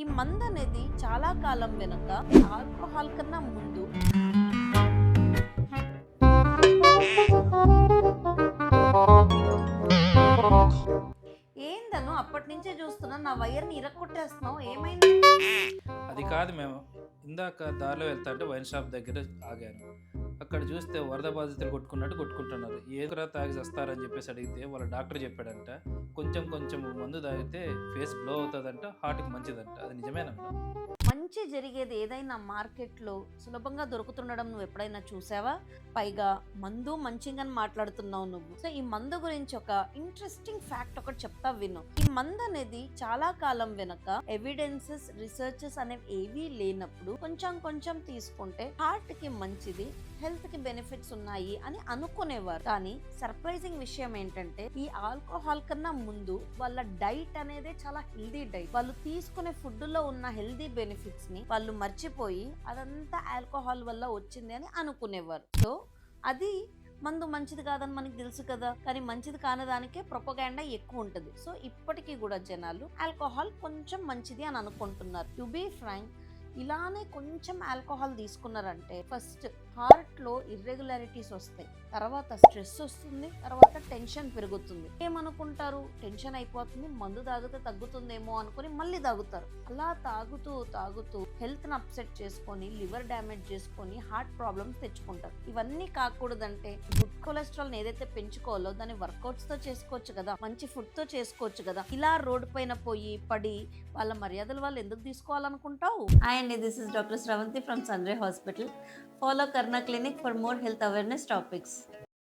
ఈ మందు అనేది చాలా కాలం వెనుక ఆల్కహాల్ కన్నా ముందు ఏందను అప్పటి నుంచే చూస్తున్నా, నా వైర్ని ఇరక్కొట్టేస్తున్నావు, ఏమైంది? అది కాదు మేము ఇందాక దారిలో వెళ్తాంటే వైన్ షాప్ దగ్గర ఆగాను. అక్కడ చూస్తే వరద బాధితులు కొట్టుకున్నట్టు కొట్టుకుంటున్నారు. ఏదురా తాగి వస్తారని చెప్పేసి అడిగితే వాళ్ళ డాక్టర్ చెప్పాడంట, కొంచెం కొంచెం మందు తాగితే ఫేస్ గ్లో అవుతుందంట, హార్ట్కి మంచిదంట. అది నిజమేనా? మంచి జరిగేది ఏదైనా మార్కెట్లో సులభంగా దొరుకుతుండడం నువ్వు ఎప్పుడైనా చూసావా? పైగా మందు మంచిగా మాట్లాడుతున్నావు నువ్వు. సో ఈ మందు గురించి ఒక ఇంట్రెస్టింగ్ ఫ్యాక్ట్ ఒకటి చెప్తా విను. ఈ మందు అనేది చాలా కాలం వెనక ఎవిడెన్సెస్ రీసెర్చెస్ అనేవి ఏవీ లేనప్పుడు కొంచెం కొంచెం తీసుకుంటే హార్ట్ కి మంచిది, హెల్త్ కి బెనిఫిట్స్ ఉన్నాయి అని అనుకునేవారు. కానీ సర్ప్రైజింగ్ విషయం ఏంటంటే ఈ ఆల్కహాల్ కన్నా ముందు వాళ్ళ డైట్ అనేది చాలా హెల్దీ డైట్. వాళ్ళు తీసుకునే ఫుడ్ లో ఉన్న హెల్దీ బెనిఫిట్స్ ని వాళ్ళు మర్చిపోయి అదంతా ఆల్కహాల్ వల్ల వచ్చింది అని అనుకునేవారు. సో అది మందు మంచిది కాదని మనకి తెలుసు కదా, కానీ మంచిది కానిదానికే ప్రొపగాండా ఎక్కువ ఉంటుంది. సో ఇప్పటికీ కూడా జనాలు ఆల్కహాల్ కొంచెం మంచిది అని అనుకుంటున్నారు. టు బీ ఫ్రాంక్, ఇలానే కొంచెం ఆల్కహాల్ తీసుకున్నారంటే ఫస్ట్ హార్ట్లో ఇర్రెగ్యులారిటీస్ వస్తాయి, తర్వాత స్ట్రెస్ వస్తుంది, తర్వాత టెన్షన్ పెరుగుతుంది. ఏమనుకుంటారు, టెన్షన్ అయిపోతుంది, మందు తాగితే తగ్గుతుందేమో అనుకుని మళ్ళీ తాగుతారు. అలా తాగుతూ తాగుతూ హెల్త్ని అప్సెట్ చేసుకొని లివర్ డ్యామేజ్ చేసుకొని హార్ట్ ప్రాబ్లమ్స్ తెచ్చుకుంటారు. ఇవన్నీ కాకూడదంటే గుడ్ కొలెస్ట్రాల్ ఏదైతే పెంచుకోవాలో దాన్ని వర్కౌట్స్తో చేసుకోవచ్చు కదా, మంచి ఫుడ్తో చేసుకోవచ్చు కదా. ఇలా రోడ్డు పైన పోయి పడి వాళ్ళ మర్యాదలు వాళ్ళు ఎందుకు తీసుకోవాలనుకుంటావు? And this is doctor Sravanthi from Sunray hospital. Follow Karna Clinic for more health awareness topics.